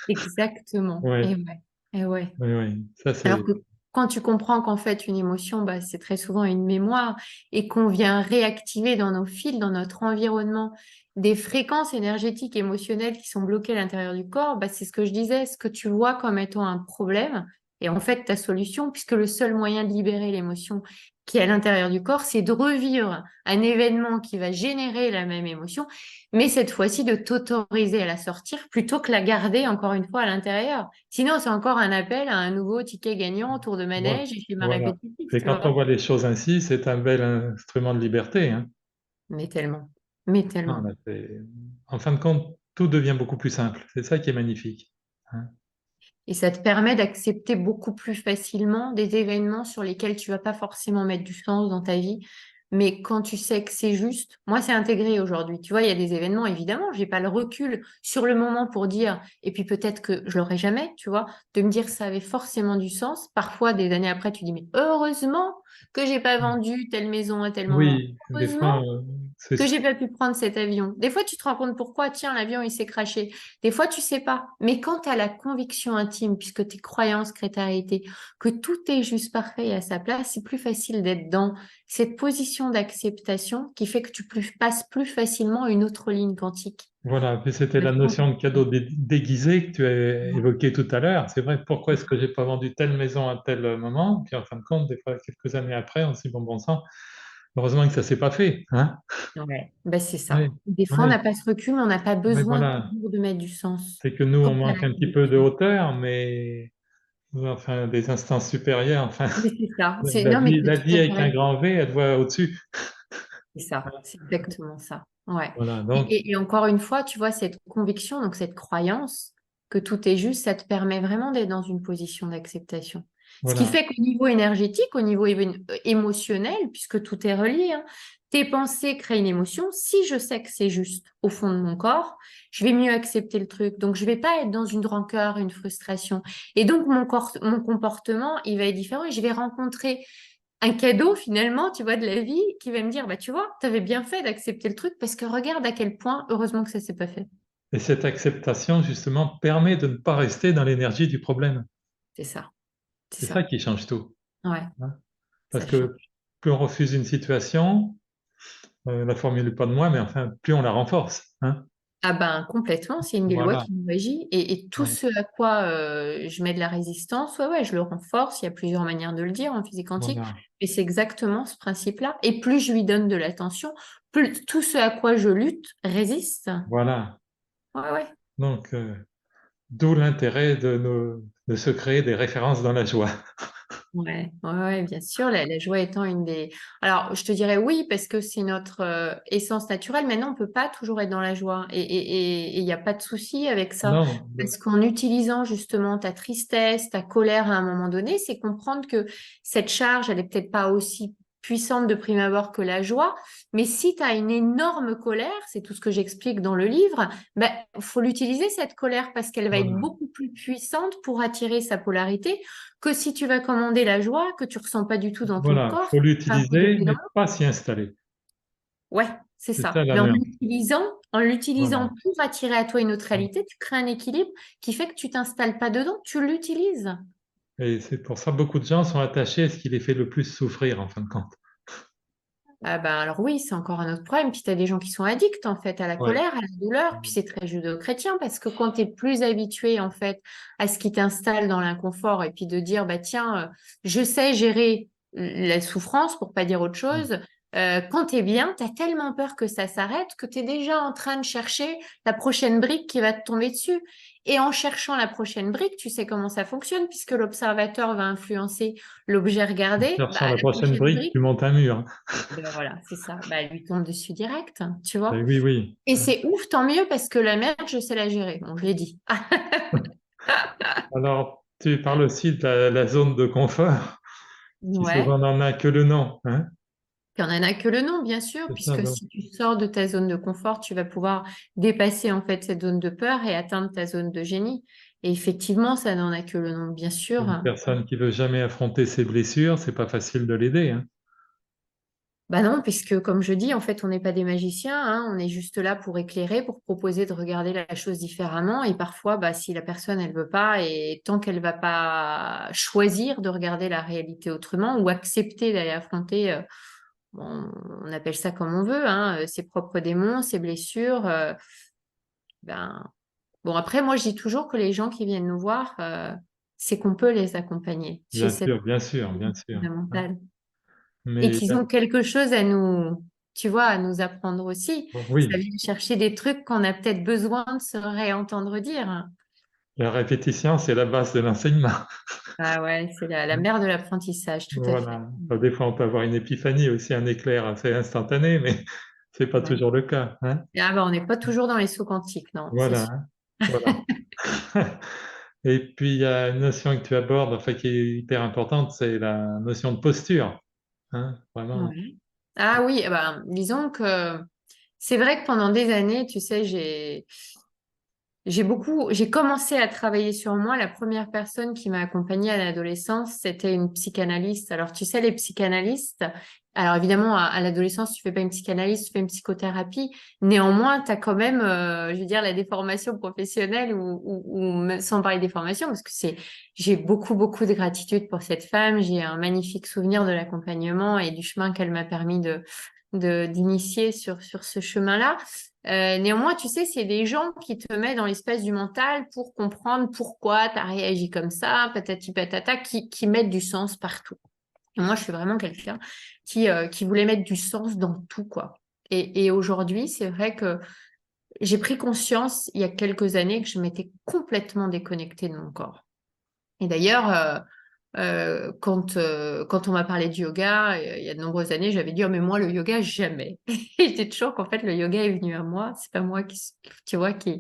Exactement. Ouais, Et ouais. Et ouais. oui, oui. Ça, Alors c'est... que quand tu comprends qu'en fait, une émotion, bah, c'est très souvent une mémoire et qu'on vient réactiver dans nos fils, dans notre environnement, des fréquences énergétiques, émotionnelles qui sont bloquées à l'intérieur du corps, bah, c'est ce que je disais, ce que tu vois comme étant un problème et en fait ta solution, puisque le seul moyen de libérer l'émotion qui est à l'intérieur du corps, c'est de revivre un événement qui va générer la même émotion, mais cette fois-ci de t'autoriser à la sortir plutôt que la garder encore une fois à l'intérieur. Sinon, c'est encore un appel à un nouveau ticket gagnant, tour de Voilà. manège et schéma Voilà. répétitif, Et tu quand on vois. voit les choses ainsi, c'est un bel instrument de liberté, hein. Mais tellement, mais Non, tellement. là, en fin de compte, tout devient beaucoup plus simple. C'est ça qui est magnifique, hein. Et ça te permet d'accepter beaucoup plus facilement des événements sur lesquels tu vas pas forcément mettre du sens dans ta vie. Mais quand tu sais que c'est juste, moi, c'est intégré aujourd'hui. Tu vois, il y a des événements, évidemment, j'ai pas le recul sur le moment pour dire, et puis peut-être que je l'aurai jamais, tu vois, de me dire que ça avait forcément du sens. Parfois, des années après, tu dis, mais heureusement que j'ai pas vendu telle maison à tel moment. Oui, des Heureusement fois, c'est que j'ai pas pu prendre cet avion. Des fois, tu te rends compte pourquoi, tiens, l'avion, il s'est crashé. Des fois, tu sais pas. Mais quand tu as la conviction intime, puisque tes croyances créent ta réalité, que tout est juste parfait et à sa place, c'est plus facile d'être dans cette position d'acceptation qui fait que passes plus facilement une autre ligne quantique. voilà. Puis c'était Le la sens. notion de cadeau déguisé que tu as évoqué tout à l'heure. C'est vrai, pourquoi est-ce que j'ai pas vendu telle maison à tel moment? Puis en fin de compte, des fois, quelques années après, on se dit, bon sang, heureusement que ça s'est pas fait, hein? Ouais, ben, c'est Oui, ça. Des fois, on oui, n'a pas ce recul, mais on n'a pas oui, besoin voilà. toujours de mettre du sens. C'est que nous, Quand on tu as la manque un petit peu de conviction. hauteur, mais enfin, des instances supérieures, enfin, Mais c'est ça. Non, mais tu as la tout vie à fait avec un raison. grand V, elle voit au-dessus. C'est ça, c'est exactement ça. Ouais. Voilà, Et, donc, et encore une fois, tu vois, cette conviction, donc cette croyance que tout est juste, ça te permet vraiment d'être dans une position d'acceptation. Ce qui voilà, fait qu'au niveau énergétique, au niveau émotionnel, puisque tout est relié, hein, tes pensées créent une émotion. Si je sais que c'est juste au fond de mon corps, je vais mieux accepter le truc. Donc, je vais pas être dans une rancœur, une frustration. Et donc, mon comportement, il va être différent et je vais rencontrer un cadeau finalement, tu vois, de la vie qui va me dire, bah tu vois, tu avais bien fait d'accepter le truc parce que regarde à quel point, heureusement que ça s'est pas fait. et cette acceptation, justement, permet de ne pas rester dans l'énergie du problème. C'est ça, c'est C'est ça ça. qui change tout, Ouais, hein. Parce ça change. que plus on refuse une situation, la formule n'est pas de moi, mais enfin, plus on la renforce, hein. Ah ben complètement, c'est une des lois Voilà, qui nous régit. Et tout ouais, ce à quoi je mets de la résistance, ouais, ouais, je le renforce. Il y a plusieurs manières de le dire en physique quantique, voilà, mais c'est exactement ce principe-là. Et plus je lui donne de l'attention, plus tout ce à quoi je lutte résiste. voilà. Ouais, ouais. Donc, d'où l'intérêt de se créer des références dans la joie. Ouais, ouais, ouais, bien sûr, la joie étant une des... Alors, je te dirais oui, parce que c'est notre essence naturelle. Maintenant, on peut pas toujours être dans la joie. Et il n'y a pas de souci avec ça. Non, Parce qu'en utilisant justement ta tristesse, ta colère à un moment donné, c'est comprendre que cette charge, elle est peut-être pas aussi puissante de prime abord que la joie. Mais si tu as une énorme colère, c'est tout ce que j'explique dans le livre, ben, faut l'utiliser, cette colère, parce qu'elle va être voilà, beaucoup plus puissante pour attirer sa polarité que si tu vas commander la joie que tu ressens pas du tout dans ton voilà. corps, Faut c'est un peu de l'utiliser, mais pédant. pas s'y installer. Ouais, c'est C'est ça ça. la Mais en nuance. l'utilisant, en l'utilisant Voilà. pour attirer à toi une autre réalité, tu crées un équilibre qui fait que tu t'installes pas dedans, tu l'utilises. Et c'est pour ça que beaucoup de gens sont attachés à ce qui les fait le plus souffrir, en fin de compte. Ah ben alors oui, c'est encore un autre problème. Puis tu as des gens qui sont addicts en fait à la Ouais. colère, à la douleur. Puis c'est très judéo-chrétien parce que quand tu es plus habitué en fait à ce qui t'installe dans l'inconfort et puis de dire bah tiens, je sais gérer la souffrance pour pas dire autre chose. Quand tu es bien, tu as tellement peur que ça s'arrête que tu es déjà en train de chercher la prochaine brique qui va te tomber dessus. Et en cherchant la prochaine brique, tu sais comment ça fonctionne puisque l'observateur va influencer l'objet En regardé. Bah, cherchant la la prochaine prochaine brique, brique, tu montes un mur, hein. ben voilà, c'est ça. Bah, elle lui tombe dessus direct, tu vois. Ben oui, oui. Et c'est ouf, tant mieux, parce que la merde, je sais la gérer. Bon, je l'ai dit. Alors, tu parles aussi de la zone de confort, qui Ouais. souvent n'en a que le nom, hein. Puis on n'en a que le nom, bien sûr, C'est ça, puisque donc. si tu sors de ta zone de confort, tu vas pouvoir dépasser en fait cette zone de peur et atteindre ta zone de génie. Et effectivement, ça n'en a que le nom, bien sûr. Une personne qui veut jamais affronter ses blessures, c'est pas facile de l'aider, hein. Bah non, puisque comme je dis, en fait, on n'est pas des magiciens, hein, on est juste là pour éclairer, pour proposer de regarder la chose différemment. Et parfois, bah, si la personne, elle veut pas, et tant qu'elle va pas choisir de regarder la réalité autrement ou accepter d'aller affronter, bon, on appelle ça comme on veut, hein, ses propres démons, ses blessures, ben, bon, après, moi, je dis toujours que les gens qui viennent nous voir, c'est qu'on peut les accompagner chez cette Bien sûr, bien sûr. Hein. fondamentale et Mais qu'ils ont quelque chose à nous, tu vois, à nous apprendre aussi. Ça oui, vient chercher des trucs qu'on a peut-être besoin de se réentendre dire. la répétition, c'est la base de l'enseignement. Ah ouais, c'est la mère de l'apprentissage, tout à fait. Voilà. Enfin, des fois, on peut avoir une épiphanie aussi, un éclair assez instantané, mais c'est pas Ouais. toujours le cas. Hein. Ah bah, on n'est pas toujours dans les sauts quantiques, non, c'est Voilà. sûr. Hein. Voilà. Et puis, il y a une notion que tu abordes, enfin, qui est hyper importante, c'est la notion de posture. Hein, vraiment. Ouais. Ah oui, eh ben, disons que c'est vrai que pendant des années, tu sais, j'ai commencé à travailler sur moi. La première personne qui m'a accompagnée à l'adolescence, c'était une psychanalyste. Alors, tu sais, les psychanalystes, alors évidemment, à l'adolescence, tu fais pas une psychanalyse, tu fais une psychothérapie. Néanmoins, tu as quand même, je veux dire, la déformation professionnelle sans parler des formations, parce que j'ai beaucoup, beaucoup de gratitude pour cette femme. J'ai un magnifique souvenir de l'accompagnement et du chemin qu'elle m'a permis d'initier sur ce chemin-là. Néanmoins, tu sais, c'est des gens qui te mettent dans l'espace du mental pour comprendre pourquoi tu as réagi comme ça, patati patata, qui mettent du sens partout. Et moi, je suis vraiment quelqu'un qui voulait mettre du sens dans tout, quoi. Et aujourd'hui, c'est vrai que j'ai pris conscience il y a quelques années que je m'étais complètement déconnectée de mon corps. Et d'ailleurs, quand on m'a parlé du yoga, il y a de nombreuses années, j'avais dit, oh, mais moi, le yoga, jamais. Et je dis toujours qu'en fait, le yoga est venu à moi. C'est pas moi tu vois, qui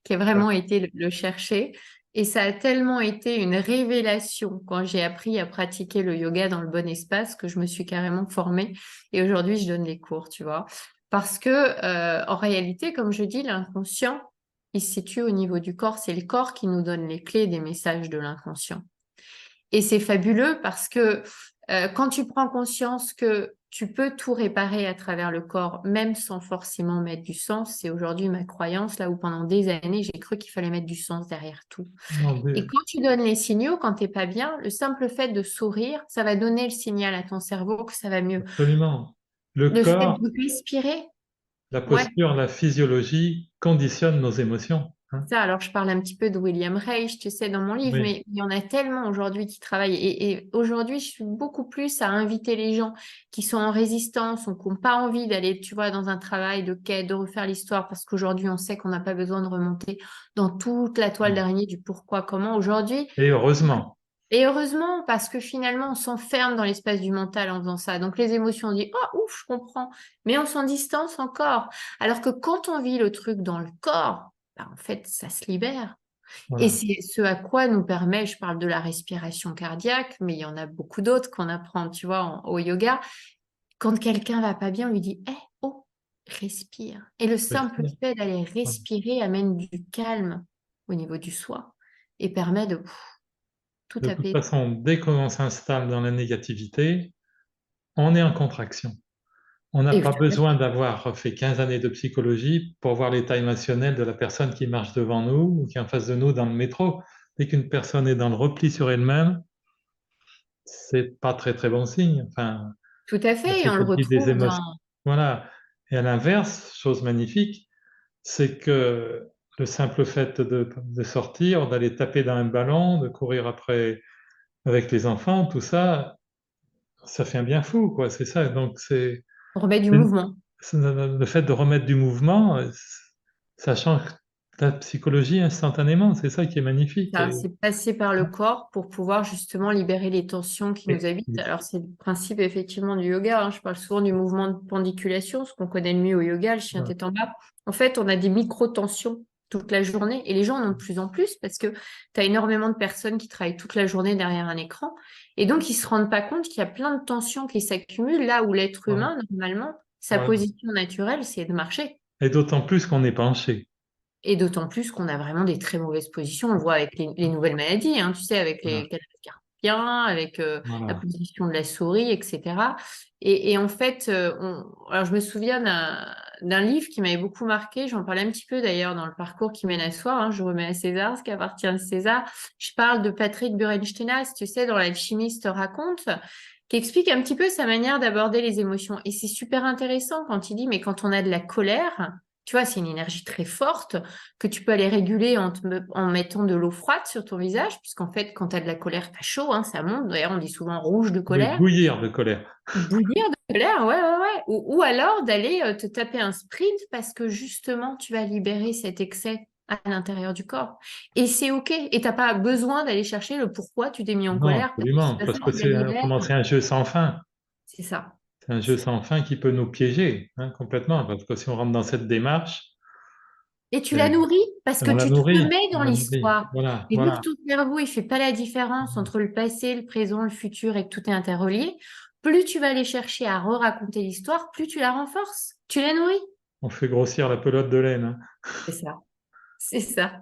a Ouais. vraiment été le chercher. Et ça a tellement été une révélation quand j'ai appris à pratiquer le yoga dans le bon espace que je me suis carrément formée. Et aujourd'hui, je donne les cours, tu vois. Parce que, en réalité, comme je dis, l'inconscient, il se situe au niveau du corps. C'est le corps qui nous donne les clés des messages de l'inconscient. Et c'est fabuleux parce que quand tu prends conscience que tu peux tout réparer à travers le corps, même sans forcément mettre du sens, c'est aujourd'hui ma croyance, là où pendant des années, j'ai cru qu'il fallait mettre du sens derrière tout. Mon Et Dieu, quand tu donnes les signaux, quand t'es pas bien, le simple fait de sourire, ça va donner le signal à ton cerveau que ça va mieux. absolument. Le Le fait corps, de respirer, la ouais. posture, la physiologie conditionnent nos émotions. Hein. Ça, alors je parle un petit peu de William Reich, tu sais, dans mon livre, Oui. mais il y en a tellement aujourd'hui qui travaillent. Et aujourd'hui, je suis beaucoup plus à inviter les gens qui sont en résistance ou qui n'ont pas envie d'aller, tu vois, dans un travail de quête, de refaire l'histoire, parce qu'aujourd'hui, on sait qu'on n'a pas besoin de remonter dans toute la toile d'araignée du pourquoi, comment. Aujourd'hui, Et heureusement. et heureusement, parce que finalement, on s'enferme dans l'espace du mental en faisant ça. Donc les émotions, on dit, oh, ouf, je comprends. Mais on s'en distance encore. Alors que quand on vit le truc dans le corps, bah, en fait, ça se libère. Et Voilà. c'est ce à quoi nous permet, je parle de la respiration cardiaque, mais il y en a beaucoup d'autres qu'on apprend, tu vois, au yoga. Quand quelqu'un va pas bien, on lui dit, eh, oh, respire. Et le simple Respire. fait d'aller Voilà. respirer amène du calme au niveau du soi et permet de tout De toute apaiser. façon, dès qu'on s'installe dans la négativité, on est en contraction. On n'a Et pas tout à besoin fait. d'avoir fait 15 années de psychologie pour voir l'état émotionnel de la personne qui marche devant nous ou qui est en face de nous dans le métro. Dès qu'une personne est dans le repli sur elle-même, c'est pas très très bon signe. Enfin, Tout à fait, et c'est on le qu'elle vit des retrouve émotions. dans... Voilà. Et à l'inverse, chose magnifique, c'est que le simple fait de sortir, d'aller taper dans un ballon, de courir après avec les enfants, tout ça, ça fait un bien fou, quoi. C'est ça. Donc On remet du mouvement. le fait de remettre du mouvement, ça change ta psychologie instantanément. C'est ça qui est magnifique. Ça, c'est passer par le corps pour pouvoir justement libérer les tensions qui nous Et- habitent. Alors, c'est le principe effectivement du yoga, hein. Je parle souvent du mouvement de pendiculation, ce qu'on connaît le mieux au yoga, le chien voilà. tête en bas. En fait, on a des micro-tensions toute la journée et les gens en ont de plus en plus parce que tu as énormément de personnes qui travaillent toute la journée derrière un écran et donc ils se rendent pas compte qu'il y a plein de tensions qui s'accumulent là où l'être Voilà. humain, normalement, sa Voilà. position naturelle, c'est de marcher. Et d'autant plus qu'on est penché. Et d'autant plus qu'on a vraiment des très mauvaises positions. On le voit avec les nouvelles maladies, hein, tu sais, avec Voilà. les chien, avec la Voilà. position de la souris, etc. Et en fait, alors je me souviens d'un livre qui m'avait beaucoup marqué, j'en parlais un petit peu d'ailleurs dans le parcours qui mène à soi, hein, je remets à César ce qui appartient à César. Je parle de Patrick Burenstein, tu sais, dans L'Alchimiste raconte, qui explique un petit peu sa manière d'aborder les émotions. Et c'est super intéressant quand il dit, mais quand on a de la colère, tu vois, c'est une énergie très forte que tu peux aller réguler en mettant de l'eau froide sur ton visage, puisqu'en fait, quand tu as de la colère, tu as chaud, hein, ça monte. D'ailleurs, on dit souvent rouge de Oui, colère. bouillir de colère. Bouillir de colère, ouais, ouais, ouais. Ou alors d'aller te taper un sprint parce que justement, tu vas libérer cet excès à l'intérieur du corps. Et c'est OK. Et t'as pas besoin d'aller chercher le pourquoi tu t'es mis en Non, colère, parce que de toute absolument, parce façon, que tu la libères. autrement, c'est un jeu sans fin. C'est ça. C'est un jeu sans fin qui peut nous piéger, hein, complètement, parce que si on rentre dans cette démarche, Et tu la euh, nourris parce que on la tu te nourrit, remets on dans la nourrit. l'histoire. Voilà, Et vu que voilà. ton cerveau, il fait pas la différence entre le passé, le présent, le futur et que tout est interrelié, plus tu vas aller chercher à re-raconter l'histoire, plus tu la renforces. Tu la nourris. On fait grossir la pelote de laine, hein. C'est ça. C'est ça.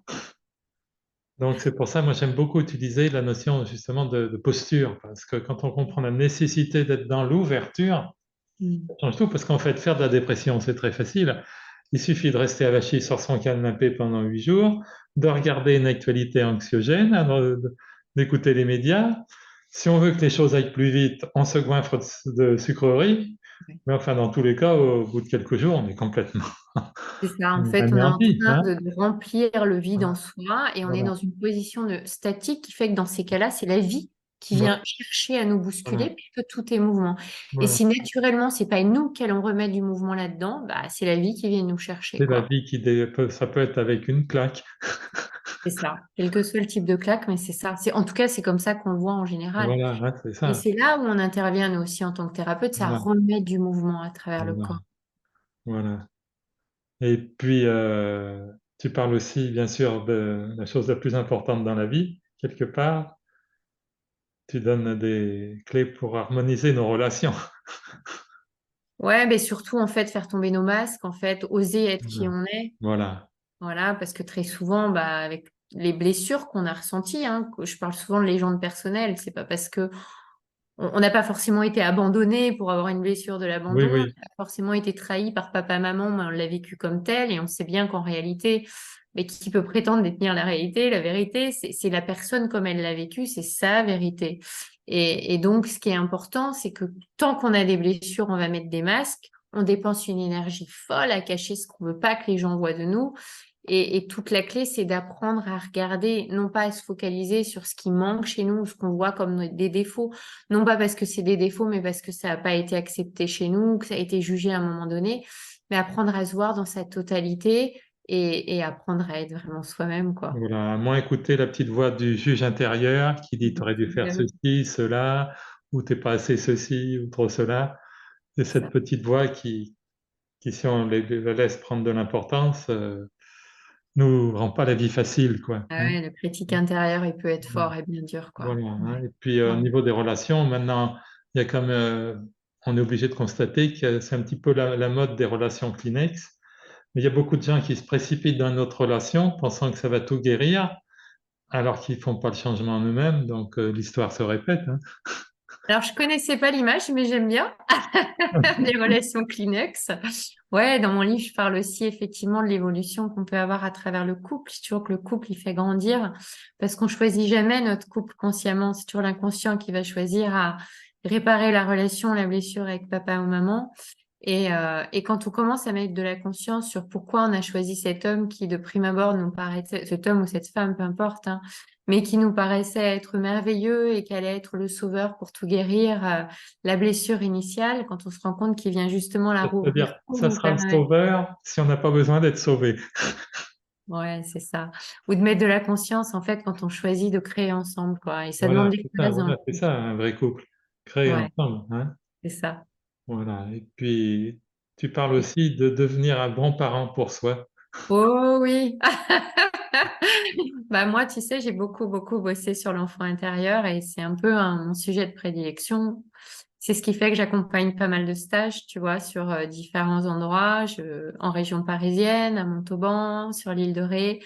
Donc c'est pour ça, moi j'aime beaucoup utiliser la notion justement de posture, parce que quand on comprend la nécessité d'être dans l'ouverture, Mm. ça change tout, parce qu'en fait faire de la dépression c'est très facile. Il suffit de rester avachi sur son canapé pendant 8 jours, de regarder une actualité anxiogène, hein, d'écouter les médias. Si on veut que les choses aillent plus vite, on se goinfre de sucreries, mais enfin dans tous les cas, au bout de quelques jours, on est complètement C'est ça, en fait, on est en anéanti, train hein. de remplir le vide en Voilà, soi et on est voilà, dans une position de statique qui fait que dans ces cas-là, c'est la vie qui voilà, vient chercher à nous bousculer voilà, puisque tout est mouvement. Et voilà. si naturellement, c'est pas nous qui allons remettre du mouvement là-dedans, bah, c'est la vie qui vient nous chercher, C'est la quoi. vie ça peut être avec une claque. C'est ça, quel que soit le type de claque, mais c'est ça. En tout cas, c'est comme ça qu'on le voit en général. Voilà, hein, c'est Et ça. c'est là où on intervient, nous aussi, en tant que thérapeute, c'est à Voilà, remettre du mouvement à travers le corps. voilà, voilà. Et puis, tu parles aussi, bien sûr, de la chose la plus importante dans la vie, quelque part. Tu donnes des clés pour harmoniser nos relations. Ouais, mais surtout, en fait, faire tomber nos masques, en fait, oser être qui Voilà, on est. voilà. Voilà, parce que très souvent, bah, avec les blessures qu'on a ressenties, hein, je parle souvent de légende personnelle, c'est pas parce que on n'a pas forcément été abandonné pour avoir une blessure de Oui, l'abandon, on oui, a forcément été trahi par papa, maman, mais on l'a vécu comme tel et on sait bien qu'en réalité, mais qui peut prétendre détenir la réalité, la vérité, c'est la personne comme elle l'a vécu, c'est sa vérité. Et donc, ce qui est important, c'est que tant qu'on a des blessures, on va mettre des masques, on dépense une énergie folle à cacher ce qu'on veut pas que les gens voient de nous. Et toute la clé, c'est d'apprendre à regarder, non pas à se focaliser sur ce qui manque chez nous, ce qu'on voit comme des défauts, non pas parce que c'est des défauts, mais parce que ça n'a pas été accepté chez nous, que ça a été jugé à un moment donné, mais apprendre à se voir dans sa totalité et apprendre à être vraiment soi-même, quoi. voilà. À moins écouter la petite voix du juge intérieur qui dit tu aurais dû faire ceci, cela, ou t'es pas assez ceci, ou trop cela. Et C'est cette ça. petite voix qui si on la laisse prendre de l'importance, nous rend pas la vie facile, quoi, Ah hein. ouais, le critique intérieur, il peut être Voilà, fort et bien dur, quoi. voilà, hein. Ouais. Et puis au Ouais. niveau des relations, maintenant, il y a comme on est obligé de constater que c'est un petit peu la mode des relations Kleenex. Mais il y a beaucoup de gens qui se précipitent dans notre relation pensant que ça va tout guérir, alors qu'ils font pas le changement en eux-mêmes. Donc l'histoire se répète, hein. Alors, je connaissais pas l'image, mais j'aime bien les relations Kleenex. Ouais, dans mon livre, je parle aussi effectivement de l'évolution qu'on peut avoir à travers le couple. C'est toujours que le couple, il fait grandir parce qu'on choisit jamais notre couple consciemment. C'est toujours l'inconscient qui va choisir à réparer la relation, la blessure avec papa ou maman. Et quand on commence à mettre de la conscience sur pourquoi on a choisi cet homme qui, de prime abord, nous paraissait, cet homme ou cette femme, peu importe, hein, mais qui nous paraissait être merveilleux et qui allait être le sauveur pour tout guérir, la blessure initiale, quand on se rend compte qu'il vient justement la rouvrir C'est-à-dire, pour ça nous sera le permettre. sauveur si on n'a pas besoin d'être sauvé. Ouais, c'est ça. Ou de mettre de la conscience, en fait, quand on choisit de créer ensemble, quoi. Et ça demande Voilà, des places dans le c'est couple. ça, un vrai couple. Créé Ouais, ensemble, hein. c'est ça. Voilà. Et puis, tu parles aussi de devenir un bon parent pour soi. Oh oui. Bah moi, tu sais, j'ai beaucoup, beaucoup bossé sur l'enfant intérieur et c'est un peu mon sujet de prédilection. C'est ce qui fait que j'accompagne pas mal de stages, tu vois, sur différents endroits, en région parisienne, à Montauban, sur l'île de Ré.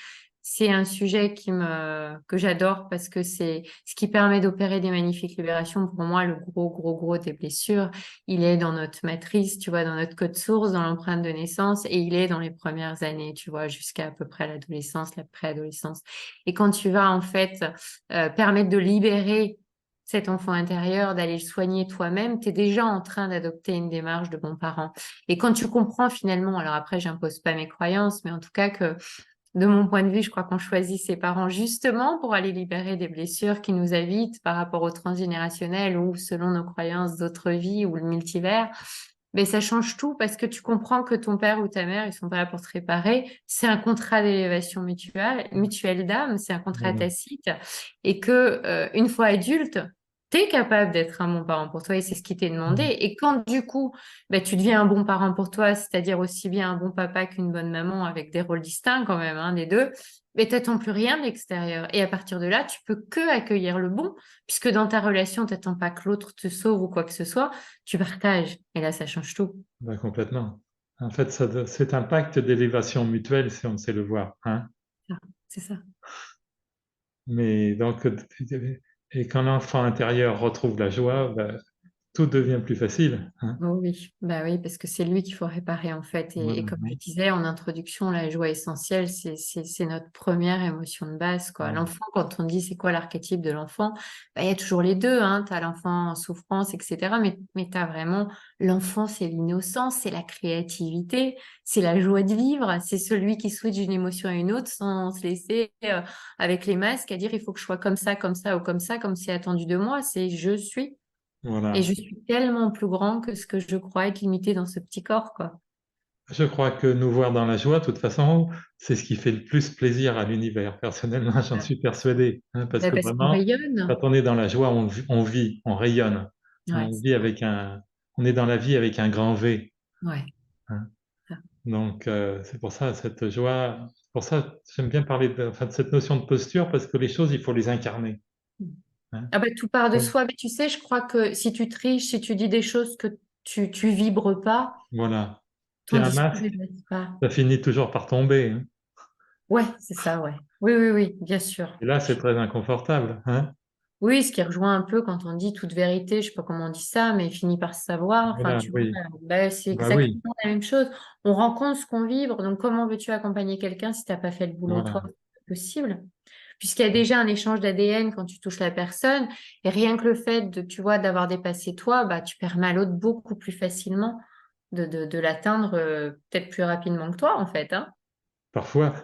c'est un sujet que j'adore parce que c'est ce qui permet d'opérer des magnifiques libérations. Pour moi, le gros des blessures, il est dans notre matrice, tu vois, dans notre code source, dans l'empreinte de naissance, et il est dans les premières années, tu vois, jusqu'à à peu près l'adolescence, la préadolescence. Et quand tu vas, en fait, permettre de libérer cet enfant intérieur, d'aller le soigner toi-même, tu es déjà en train d'adopter une démarche de bon parent. Et quand tu comprends finalement, alors après, j'impose pas mes croyances, mais en tout cas que de mon point de vue, je crois qu'on choisit ses parents justement pour aller libérer des blessures qui nous habitent par rapport au transgénérationnel ou selon nos croyances d'autres vies ou le multivers. Mais ça change tout parce que tu comprends que ton père ou ta mère, ils sont pas là pour te réparer. C'est un contrat d'élévation mutuelle d'âme, c'est un contrat Voilà. tacite. Et que, une fois adulte, tu es capable d'être un bon parent pour toi et c'est ce qui t'est demandé. Mm. Et quand du coup, ben, tu deviens un bon parent pour toi, c'est-à-dire aussi bien un bon papa qu'une bonne maman avec des rôles distincts quand même, hein, des deux, mais t'attends plus rien de l'extérieur. Et à partir de là, tu peux que accueillir le bon, puisque dans ta relation, t'attends pas que l'autre te sauve ou quoi que ce soit, tu partages. Et là, ça change tout. Ben, complètement. En fait, c'est un pacte d'élévation mutuelle, si on sait le voir, hein. Ah, c'est ça. Mais donc, et quand l'enfant intérieur retrouve la joie, ben, tout devient plus facile, hein. Oh oui, bah oui, parce que c'est lui qu'il faut réparer en fait. Et Voilà, comme je hein. disais en introduction, la joie essentielle, c'est notre première émotion de base, quoi. Voilà. L'enfant, quand on dit c'est quoi l'archétype de l'enfant, bah, il y a toujours les deux, hein. Tu as l'enfant en souffrance, etc. Mais tu as vraiment l'enfant, c'est l'innocence, c'est la créativité, c'est la joie de vivre, c'est celui qui switch d'une émotion à une autre sans se laisser avec les masques à dire il faut que je sois comme ça ou comme c'est attendu de moi. C'est je suis. Et Voilà. je suis tellement plus grand que ce que je crois être limité dans ce petit corps, quoi. Je crois que nous voir dans la joie, de toute façon, c'est ce qui fait le plus plaisir à l'univers. Personnellement, j'en suis persuadé, hein, parce Ben, que parce qu'on vraiment, quand rayonne. on est dans la joie, on vit, on rayonne, hein, Ouais, on est dans la vie avec un grand V, ouais. hein. Donc, c'est pour ça, cette joie, c'est pour ça, j'aime bien parler enfin, de cette notion de posture, parce que les choses, il faut les incarner, hein. Ah ben, tout part de Donc, soi. Mais tu sais, je crois que si tu triches, si tu dis des choses que tu vibres pas, voilà. Puis ton un discours ne masque, reste pas. ça finit toujours par tomber, hein. Ouais, c'est ça, ouais. Oui, bien sûr. Et là, c'est très inconfortable, hein. Oui, ce qui rejoint un peu quand on dit toute vérité, je sais pas comment on dit ça, mais finit par se savoir. Enfin, Voilà, tu vois, oui. ben, c'est Bah oui, exactement la même chose. On rencontre ce qu'on vibre. Donc, comment veux-tu accompagner quelqu'un si t'as pas fait le boulot toi? voilà. C'est pas possible. Puisqu'il y a déjà un échange d'ADN quand tu touches la personne, et rien que le fait de, tu vois, d'avoir dépassé toi, bah, tu permets à l'autre beaucoup plus facilement de l'atteindre peut-être plus rapidement que toi, en fait, hein. Parfois.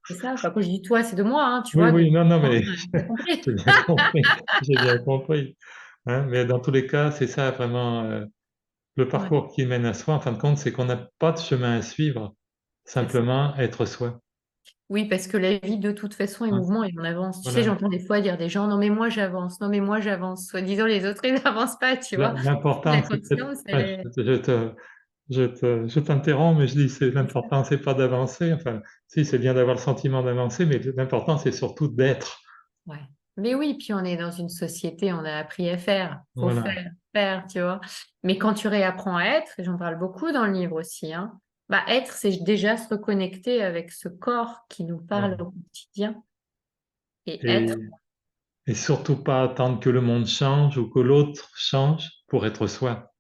C'est ça. Enfin, quand je dis toi, c'est de moi, hein, tu Oui, vois, oui, donc non, non, mais t'as compris. j'ai bien compris. J'ai bien compris, hein. Mais dans tous les cas, c'est ça vraiment le Ouais, parcours qui mène à soi. En fin de compte, c'est qu'on n'a pas de chemin à suivre, c'est ça. simplement être soi, Oui, parce que la vie, de toute façon, est hein. mouvement et on avance. Tu sais, Voilà. j'entends des fois dire des gens, non, mais moi, j'avance, non, mais moi, j'avance. Soi-disant, les autres, ils n'avancent pas, tu vois. La L'important, c'est peut-être. conscience, elle Ouais, est... je t'interromps, mais je dis c'est l'important, c'est pas d'avancer. Enfin, si, c'est bien d'avoir le sentiment d'avancer, mais l'important, c'est surtout d'être. Ouais. Mais oui, puis on est dans une société, on a appris à faire. Faut Voilà. faire, tu vois. Mais quand tu réapprends à être, et j'en parle beaucoup dans le livre aussi, hein, bah être, c'est déjà se reconnecter avec ce corps qui nous parle Voilà. au quotidien. Et être, Et, et surtout pas attendre que le monde change ou que l'autre change pour être soi.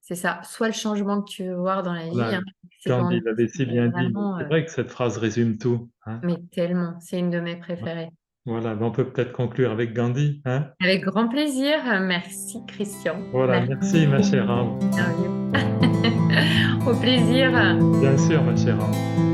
c'est ça. Soit le changement que tu veux voir dans la vie, Voilà. hein, c'est Gandhi Gandhi, l'avait si mais bien dit. vraiment, C'est vrai que cette phrase résume tout, hein. mais tellement. C'est une de mes préférées. Voilà, ben, on peut peut-être conclure avec Gandhi, hein. Avec grand plaisir. Merci, Christian. Voilà, Merci merci ma pour chère Ambre. l'interview. Au plaisir. Bien sûr, ma chère Ambre.